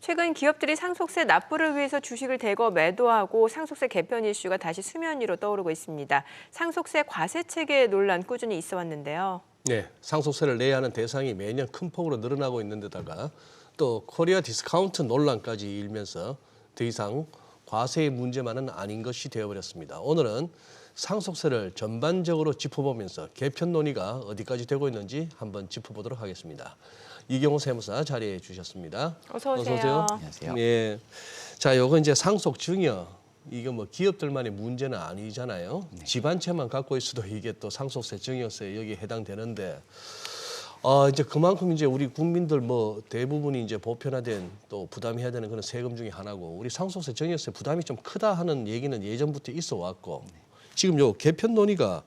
최근 기업들이 상속세 납부를 위해서 주식을 대거 매도하고 상속세 개편 이슈가 다시 수면 위로 떠오르고 있습니다. 상속세 과세 체계 논란 꾸준히 있어 왔는데요. 네, 상속세를 내야 하는 대상이 매년 큰 폭으로 늘어나고 있는 데다가 또 코리아 디스카운트 논란까지 일면서 더 이상 과세의 문제만은 아닌 것이 되어버렸습니다. 오늘은 상속세를 전반적으로 짚어보면서 개편 논의가 어디까지 되고 있는지 한번 짚어보도록 하겠습니다. 이경호 세무사 자리해 주셨습니다. 어서 오세요. 어서 오세요. 안녕하세요. 예, 자, 요거 이제 상속 증여 이게 뭐 기업들만의 문제는 아니잖아요. 네. 집안채만 갖고 있어도 이게 또 상속세 증여세 여기에 해당되는데. 이제 그만큼 이제 우리 국민들 뭐 대부분이 이제 보편화된 또 부담해야 되는 그런 세금 중에 하나고 우리 상속세 증여세 부담이 좀 크다 하는 얘기는 예전부터 있어 왔고 지금 요 개편 논의가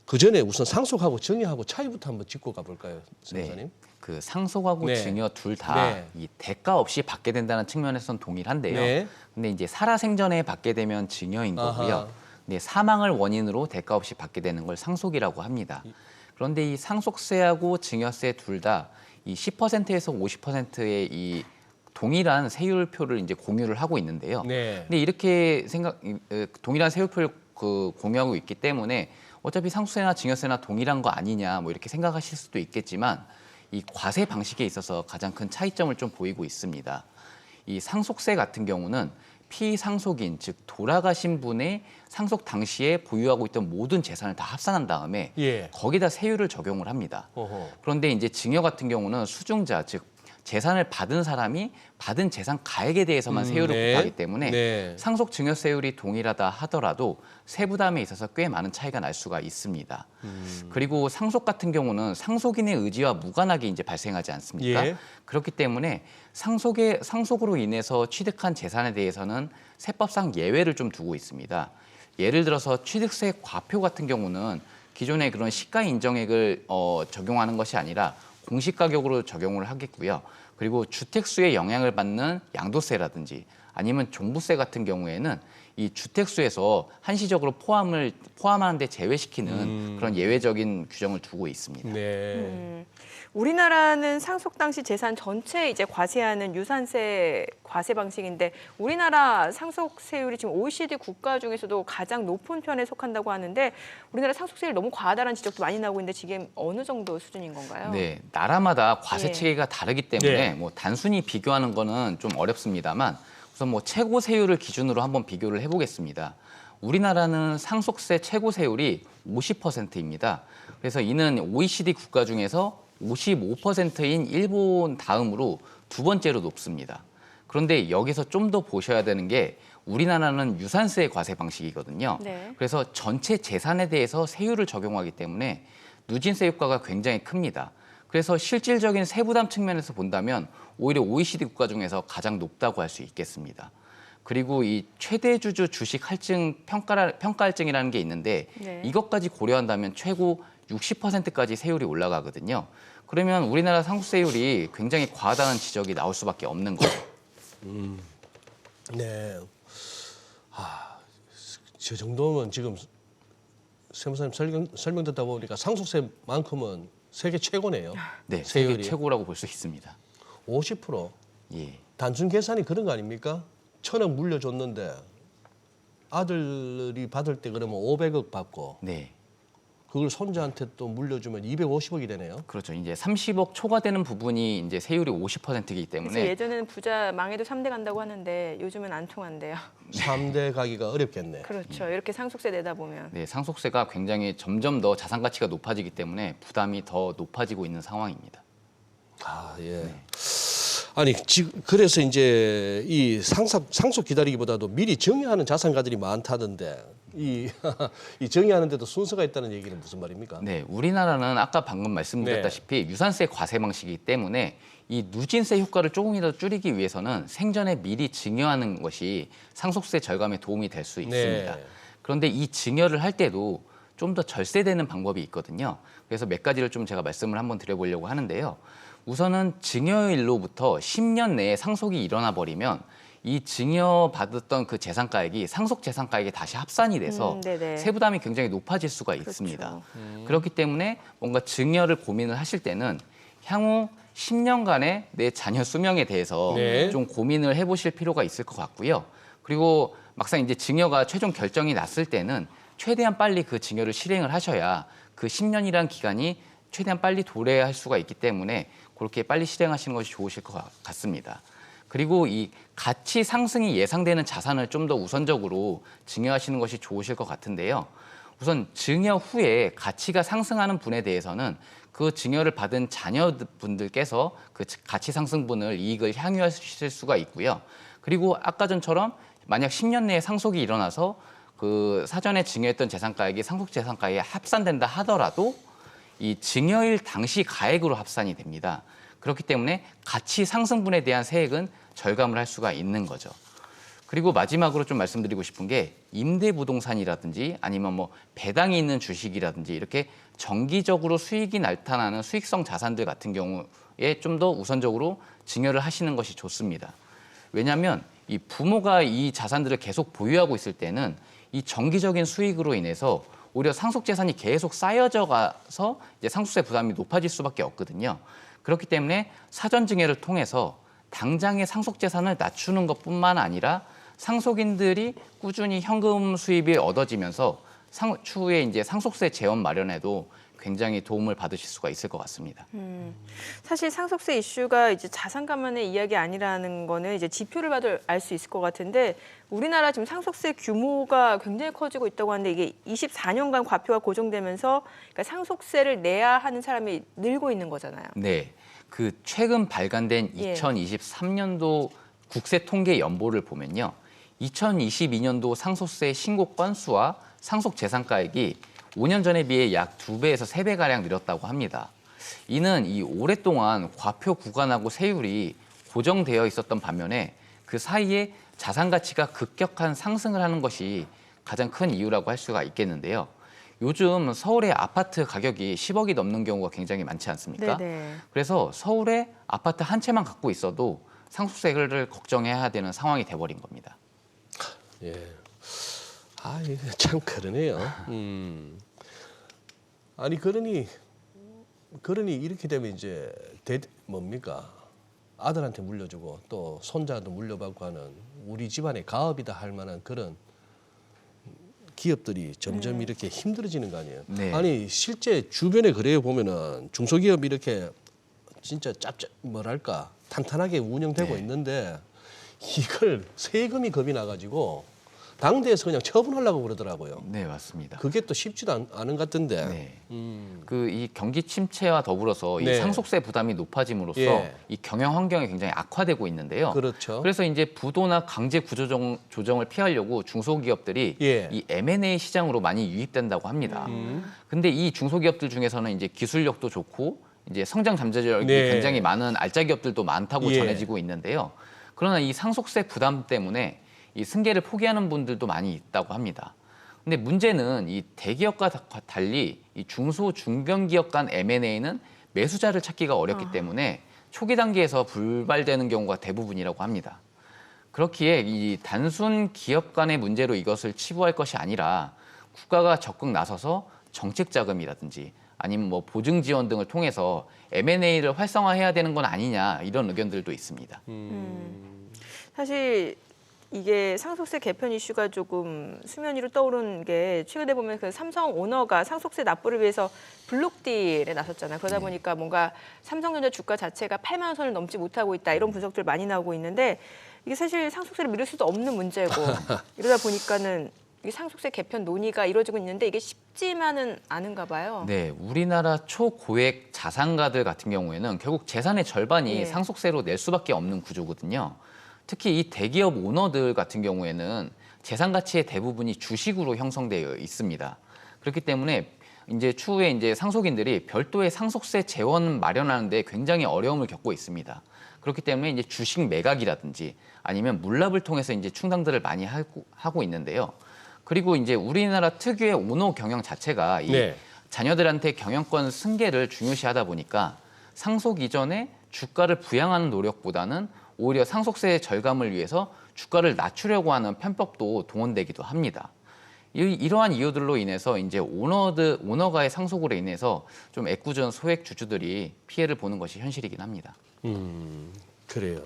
그 전에 우선 상속하고 증여하고 차이부터 한번 짚고 가볼까요, 세무사님? 그 상속하고 네. 증여 둘 다 네. 이 대가 없이 받게 된다는 측면에서는 동일한데요. 네. 근데 이제 살아생전에 받게 되면 증여인 거고요. 아하. 근데 사망을 원인으로 대가 없이 받게 되는 걸 상속이라고 합니다. 그런데 이 상속세하고 증여세 둘 다 이 10%에서 50%의 이 동일한 세율표를 이제 공유를 하고 있는데요. 네. 근데 이렇게 동일한 세율표를 공유하고 있기 때문에 어차피 상속세나 증여세나 동일한 거 아니냐 뭐 이렇게 생각하실 수도 있겠지만 이 과세 방식에 있어서 가장 큰 차이점을 좀 보이고 있습니다. 이 상속세 같은 경우는 피상속인, 즉 돌아가신 분의 상속 당시에 보유하고 있던 모든 재산을 다 합산한 다음에 예. 거기다 세율을 적용을 합니다. 어허. 그런데 이제 증여 같은 경우는 수증자, 즉 재산을 받은 사람이 받은 재산 가액에 대해서만 세율을 네. 곱하기 때문에 네. 상속 증여세율이 동일하다 하더라도 세부담에 있어서 꽤 많은 차이가 날 수가 있습니다. 그리고 상속 같은 경우는 상속인의 의지와 무관하게 이제 발생하지 않습니까? 예. 그렇기 때문에 상속으로 인해서 취득한 재산에 대해서는 세법상 예외를 좀 두고 있습니다. 예를 들어서 취득세 과표 같은 경우는 기존의 그런 시가 인정액을 적용하는 것이 아니라 공시가격으로 적용을 하겠고요. 그리고 주택수에 영향을 받는 양도세라든지 아니면 종부세 같은 경우에는 이 주택수에서 한시적으로 포함하는 데 제외시키는 그런 예외적인 규정을 두고 있습니다. 네. 우리나라는 상속 당시 재산 전체 이제 과세하는 유산세 과세 방식인데 우리나라 상속세율이 지금 OECD 국가 중에서도 가장 높은 편에 속한다고 하는데 우리나라 상속세율 너무 과하다는 지적도 많이 나오고 있는데 지금 어느 정도 수준인 건가요? 네, 나라마다 과세 예. 체계가 다르기 때문에 네. 뭐 단순히 비교하는 거는 좀 어렵습니다만 우선 뭐 최고 세율을 기준으로 한번 비교를 해보겠습니다. 우리나라는 상속세 최고 세율이 50%입니다. 그래서 이는 OECD 국가 중에서 55%인 일본 다음으로 두 번째로 높습니다. 그런데 여기서 좀 더 보셔야 되는 게 우리나라는 유산세 과세 방식이거든요. 네. 그래서 전체 재산에 대해서 세율을 적용하기 때문에 누진세 효과가 굉장히 큽니다. 그래서 실질적인 세부담 측면에서 본다면 오히려 OECD 국가 중에서 가장 높다고 할 수 있겠습니다. 그리고 이 최대주주 주식 할증 평가할증이라는 게 있는데 네. 이것까지 고려한다면 최고 60%까지 세율이 올라가거든요. 그러면 우리나라 상속세율이 굉장히 과하다는 지적이 나올 수밖에 없는 거죠. 네. 저 정도면 지금 세무사님 설명 듣다 보니까 상속세만큼은 세계 최고네요. 네, 세율이. 세계 최고라고 볼 수 있습니다. 50%. 예. 단순 계산이 그런 거 아닙니까? 1,000억 물려줬는데 아들이 받을 때 그러면 500억 받고 네. 그걸 손자한테 또 물려주면 250억이 되네요. 그렇죠. 이제 30억 초과되는 부분이 이제 세율이 50%이기 그래서 때문에 예전에는 부자 망해도 3대 간다고 하는데 요즘은 안 통한대요. 3대 가기가 어렵겠네. 그렇죠. 이렇게 상속세 내다 보면. 네, 상속세가 굉장히 점점 더 자산 가치가 높아지기 때문에 부담이 더 높아지고 있는 상황입니다. 예. 아니 그래서 이제 이 상속 기다리기보다도 미리 정의하는 자산가들이 많다던데 이 정의하는데도 순서가 있다는 얘기는 무슨 말입니까? 네, 우리나라는 아까 방금 말씀드렸다시피 유산세 과세 방식이기 때문에 이 누진세 효과를 조금이라도 줄이기 위해서는 생전에 미리 증여하는 것이 상속세 절감에 도움이 될 수 있습니다. 네. 그런데 이 증여를 할 때도 좀 더 절세되는 방법이 있거든요. 그래서 몇 가지를 좀 제가 말씀을 한번 드려보려고 하는데요. 우선은 증여일로부터 10년 내에 상속이 일어나 버리면 이 증여받았던 그 재산가액이 상속 재산가액에 다시 합산이 돼서 네네. 세부담이 굉장히 높아질 수가 그렇죠. 있습니다. 그렇기 때문에 뭔가 증여를 고민을 하실 때는 향후 10년간의 내 자녀 수명에 대해서 네. 좀 고민을 해보실 필요가 있을 것 같고요. 그리고 막상 이제 증여가 최종 결정이 났을 때는 최대한 빨리 그 증여를 실행을 하셔야 그 10년이란 기간이 최대한 빨리 도래할 수가 있기 때문에 그렇게 빨리 실행하시는 것이 좋으실 것 같습니다. 그리고 이 가치 상승이 예상되는 자산을 좀 더 우선적으로 증여하시는 것이 좋으실 것 같은데요. 우선 증여 후에 가치가 상승하는 분에 대해서는 그 증여를 받은 자녀분들께서 그 가치 상승분을 이익을 향유하실 수가 있고요. 그리고 아까 전처럼 만약 10년 내에 상속이 일어나서 그 사전에 증여했던 재산가액이 상속재산가에 합산된다 하더라도 이 증여일 당시 가액으로 합산이 됩니다. 그렇기 때문에 가치 상승분에 대한 세액은 절감을 할 수가 있는 거죠. 그리고 마지막으로 좀 말씀드리고 싶은 게 임대부동산이라든지 아니면 뭐 배당이 있는 주식이라든지 이렇게 정기적으로 수익이 나타나는 수익성 자산들 같은 경우에 좀 더 우선적으로 증여를 하시는 것이 좋습니다. 왜냐하면 이 부모가 이 자산들을 계속 보유하고 있을 때는 이 정기적인 수익으로 인해서 오히려 상속재산이 계속 쌓여져 가서 이제 상속세 부담이 높아질 수밖에 없거든요. 그렇기 때문에 사전 증여를 통해서 당장의 상속재산을 낮추는 것뿐만 아니라 상속인들이 꾸준히 현금 수입이 얻어지면서 추후에 이제 상속세 재원 마련에도 굉장히 도움을 받으실 수가 있을 것 같습니다. 사실 상속세 이슈가 이제 자산가만의 이야기 아니라는 거는 이제 지표를 봐도 알 수 있을 것 같은데 우리나라 지금 상속세 규모가 굉장히 커지고 있다고 하는데 이게 24년간 과표가 고정되면서 그러니까 상속세를 내야 하는 사람이 늘고 있는 거잖아요. 네, 그 최근 발간된 예. 2023년도 국세 통계 연보를 보면요. 2022년도 상속세 신고 건수와 상속 재산가액이 5년 전에 비해 약 2배에서 3배가량 늘었다고 합니다. 이는 이 오랫동안 과표 구간하고 세율이 고정되어 있었던 반면에 그 사이에 자산 가치가 급격한 상승을 하는 것이 가장 큰 이유라고 할 수가 있겠는데요. 요즘 서울의 아파트 가격이 10억이 넘는 경우가 굉장히 많지 않습니까? 네네. 그래서 서울에 아파트 한 채만 갖고 있어도 상속세를 걱정해야 되는 상황이 돼버린 겁니다. 예. 아, 이게 참 그러네요. 아니 그러니 이렇게 되면 이제 뭡니까? 아들한테 물려주고 또 손자도 물려받고 하는 우리 집안의 가업이다 할 만한 그런 기업들이 점점 이렇게 힘들어지는 거 아니에요? 네. 아니 실제 주변에 그래요 보면은 중소기업 이렇게 진짜 뭐랄까 탄탄하게 운영되고 네. 있는데 이걸 세금이 겁이 나가지고 당대에서 그냥 처분하려고 그러더라고요. 네, 맞습니다. 그게 또 쉽지도 않은 것 같은데. 네. 그 이 경기 침체와 더불어서 네. 이 상속세 부담이 높아짐으로써 예. 이 경영 환경이 굉장히 악화되고 있는데요. 그렇죠. 그래서 이제 부도나 강제 구조조정을 피하려고 중소기업들이 예. 이 M&A 시장으로 많이 유입된다고 합니다. 근데 이 중소기업들 중에서는 이제 기술력도 좋고 이제 성장 잠재력이 네. 굉장히 많은 알짜 기업들도 많다고 예. 전해지고 있는데요. 그러나 이 상속세 부담 때문에 이 승계를 포기하는 분들도 많이 있다고 합니다. 근데 문제는 이 대기업과 달리 이 중소 중견기업 간 M&A는 매수자를 찾기가 어렵기 때문에 초기 단계에서 불발되는 경우가 대부분이라고 합니다. 그렇기에 이 단순 기업 간의 문제로 이것을 치부할 것이 아니라 국가가 적극 나서서 정책 자금이라든지 아니면 뭐 보증 지원 등을 통해서 M&A를 활성화해야 되는 건 아니냐 이런 의견들도 있습니다. 사실 이게 상속세 개편 이슈가 조금 수면 위로 떠오른 게 최근에 보면 그 삼성 오너가 상속세 납부를 위해서 블록딜에 나섰잖아요. 그러다 보니까 뭔가 삼성전자 주가 자체가 8만 원 선을 넘지 못하고 있다 이런 분석들 많이 나오고 있는데 이게 사실 상속세를 미룰 수도 없는 문제고 이러다 보니까는 이 상속세 개편 논의가 이루어지고 있는데 이게 쉽지만은 않은가 봐요. 네, 우리나라 초고액 자산가들 같은 경우에는 결국 재산의 절반이 예. 상속세로 낼 수밖에 없는 구조거든요. 특히 이 대기업 오너들 같은 경우에는 재산 가치의 대부분이 주식으로 형성되어 있습니다. 그렇기 때문에 이제 추후에 이제 상속인들이 별도의 상속세 재원 마련하는데 굉장히 어려움을 겪고 있습니다. 그렇기 때문에 이제 주식 매각이라든지 아니면 물납을 통해서 이제 충당들을 많이 하고 있는데요. 그리고 이제 우리나라 특유의 오너 경영 자체가 이 네. 자녀들한테 경영권 승계를 중요시하다 보니까 상속 이전에 주가를 부양하는 노력보다는 오히려 상속세 절감을 위해서 주가를 낮추려고 하는 편법도 동원되기도 합니다. 이러한 이유들로 인해서 이제 오너가의 상속으로 인해서 좀 애꿎은 소액 주주들이 피해를 보는 것이 현실이긴 합니다. 그래요.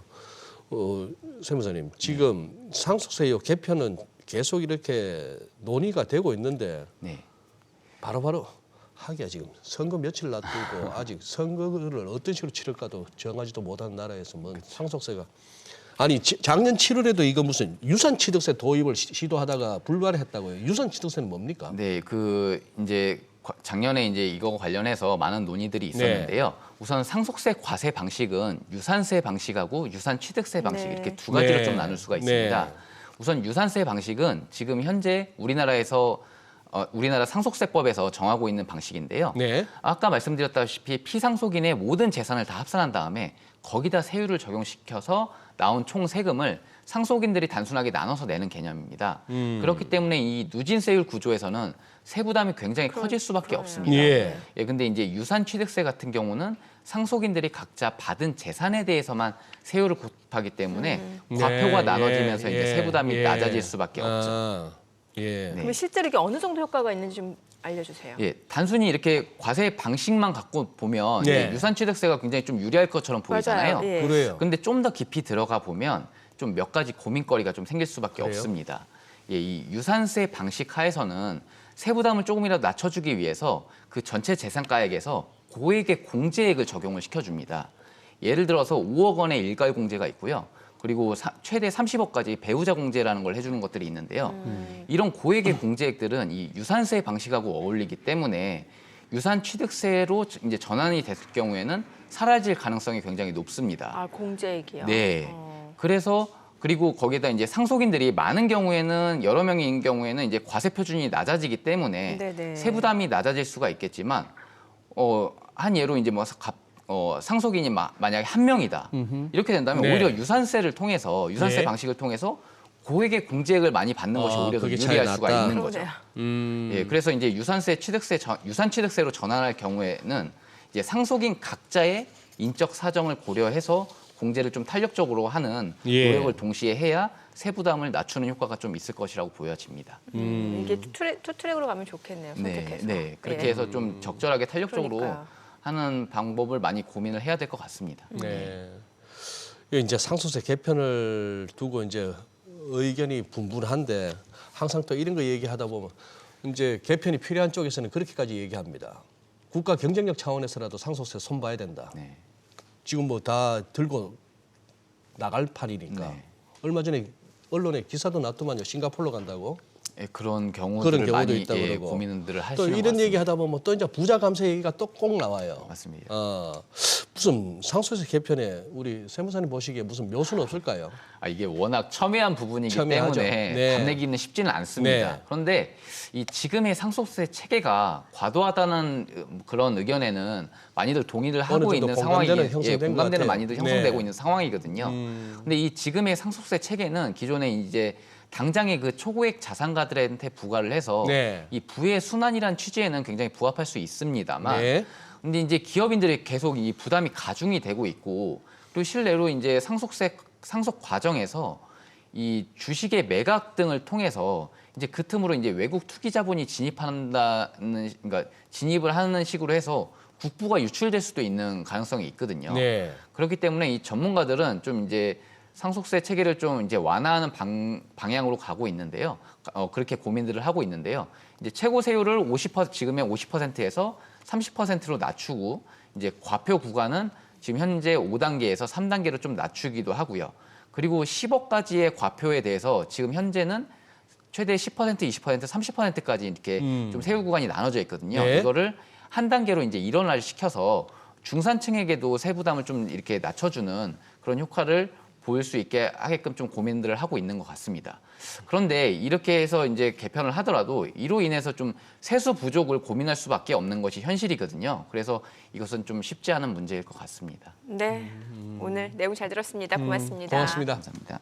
세무사님, 지금 상속세 개편은 계속 이렇게 논의가 되고 있는데 네. 바로바로 하기야 지금 선거 며칠 놔두고 아직 선거를 어떤 식으로 치를까도 정하지도 못한 나라에서 뭐 상속세가 아니 작년 7월에도 이거 무슨 유산취득세 도입을 시도하다가 불발했다고요. 유산취득세는 뭡니까? 네, 이제 작년에 이제 이거 관련해서 많은 논의들이 있었는데요. 우선 상속세 과세 방식은 유산세 방식하고 유산취득세 방식 네. 이렇게 두 가지로 네. 좀 나눌 수가 있습니다. 네. 우선 유산세 방식은 지금 현재 우리나라 상속세법에서 정하고 있는 방식인데요. 네. 아까 말씀드렸다시피 피상속인의 모든 재산을 다 합산한 다음에 거기다 세율을 적용시켜서 나온 총 세금을 상속인들이 단순하게 나눠서 내는 개념입니다. 그렇기 때문에 이 누진세율 구조에서는 세부담이 굉장히 커질 수밖에 그러네요. 없습니다. 예. 근데 이제 유산취득세 같은 경우는 상속인들이 각자 받은 재산에 대해서만 세율을 곱하기 때문에 과표가 네, 나눠지면서 예, 이제 예, 세부담이 예. 낮아질 수밖에 없죠. 아, 예. 네. 그러면 실제로 이게 어느 정도 효과가 있는지 좀 알려주세요. 예, 단순히 이렇게 과세 방식만 갖고 보면 네. 이제 유산취득세가 굉장히 좀 유리할 것처럼 보이잖아요. 맞아요. 예. 그래요. 근데 좀 더 깊이 들어가 보면 좀 몇 가지 고민거리가 좀 생길 수밖에 그래요? 없습니다. 예, 이 유산세 방식 하에서는 세부담을 조금이라도 낮춰주기 위해서 그 전체 재산가액에서 고액의 공제액을 적용을 시켜줍니다. 예를 들어서 5억 원의 일괄 공제가 있고요. 그리고 최대 30억까지 배우자 공제라는 걸 해주는 것들이 있는데요. 이런 고액의 공제액들은 이 유산세 방식하고 어울리기 때문에 유산취득세로 이제 전환이 됐을 경우에는 사라질 가능성이 굉장히 높습니다. 아, 공제액이요? 네. 그래서 그리고 거기에다 이제 상속인들이 많은 경우에는 여러 명이 있는 경우에는 이제 과세 표준이 낮아지기 때문에 네네. 세부담이 낮아질 수가 있겠지만 한 예로 이제 뭐 상속인이 만약에 한 명이다 이렇게 된다면 네. 오히려 유산세 네. 방식을 통해서 고액의 공제액을 많이 받는 것이 오히려 더 그게 유리할 차이 수가 났다. 있는 거죠. 그러네요. 예, 그래서 이제 유산취득세로 전환할 경우에는 이제 상속인 각자의 인적 사정을 고려해서 공제를 좀 탄력적으로 하는 예. 노력을 동시에 해야 세부담을 낮추는 효과가 좀 있을 것이라고 보여집니다. 이게 투트랙으로 가면 좋겠네요. 네, 선택해서. 네. 그렇게 예. 해서 좀 적절하게 탄력적으로 그러니까요. 하는 방법을 많이 고민을 해야 될 것 같습니다. 네. 이제 상속세 개편을 두고 이제 의견이 분분한데 항상 또 이런 거 얘기하다 보면 이제 개편이 필요한 쪽에서는 그렇게까지 얘기합니다. 국가 경쟁력 차원에서라도 상속세 손 봐야 된다. 네. 지금 뭐 다 들고 나갈 판이니까. 네. 얼마 전에 언론에 기사도 났더만요. 싱가포르로 간다고. 예, 그런 경우들을 그런 경우도 많이 있다고 그러고. 고민들을 또 하시는 것 이런 같습니다. 얘기 하다 보면 또 이제 부자 감세 얘기가 또 꼭 나와요. 맞습니다. 무슨 상속세 개편에 우리 세무사님 보시기에 무슨 묘수는 없을까요? 이게 워낙 첨예한 부분이기 첨예하죠. 때문에 네. 답내기는 쉽지는 않습니다. 네. 그런데 이 지금의 상속세 체계가 과도하다는 그런 의견에는 많이들 동의를 하고 정도 있는 공감대는 상황이 형성된 것 공감대는 같아요. 많이들 형성되고 네. 있는 상황이거든요. 근데 이 지금의 상속세 체계는 기존에 이제 당장의 그 초고액 자산가들한테 부과를 해서 네. 이 부의 순환이란 취지에는 굉장히 부합할 수 있습니다만 네. 근데 이제 기업인들이 계속 이 부담이 가중이 되고 있고 그리고 실내로 이제 상속 과정에서 이 주식의 매각 등을 통해서 이제 그 틈으로 이제 외국 투기 자본이 그러니까 진입을 하는 식으로 해서 국부가 유출될 수도 있는 가능성이 있거든요. 네. 그렇기 때문에 이 전문가들은 좀 이제 상속세 체계를 좀 이제 완화하는 방향으로 가고 있는데요. 그렇게 고민들을 하고 있는데요. 이제 최고 세율을 지금의 50%에서 30%로 낮추고 이제 과표 구간은 지금 현재 5단계에서 3단계로 좀 낮추기도 하고요. 그리고 10억까지의 과표에 대해서 지금 현재는 최대 10%, 20%, 30%까지 이렇게 좀 세율 구간이 나눠져 있거든요. 네. 이거를 한 단계로 이제 일원화를 시켜서 중산층에게도 세부담을 좀 이렇게 낮춰주는 그런 효과를 보일 수 있게 하게끔 좀 고민들을 하고 있는 것 같습니다. 그런데 이렇게 해서 이제 개편을 하더라도 이로 인해서 좀 세수 부족을 고민할 수밖에 없는 것이 현실이거든요. 그래서 이것은 좀 쉽지 않은 문제일 것 같습니다. 네. 오늘 내용 잘 들었습니다. 고맙습니다. 고맙습니다. 감사합니다.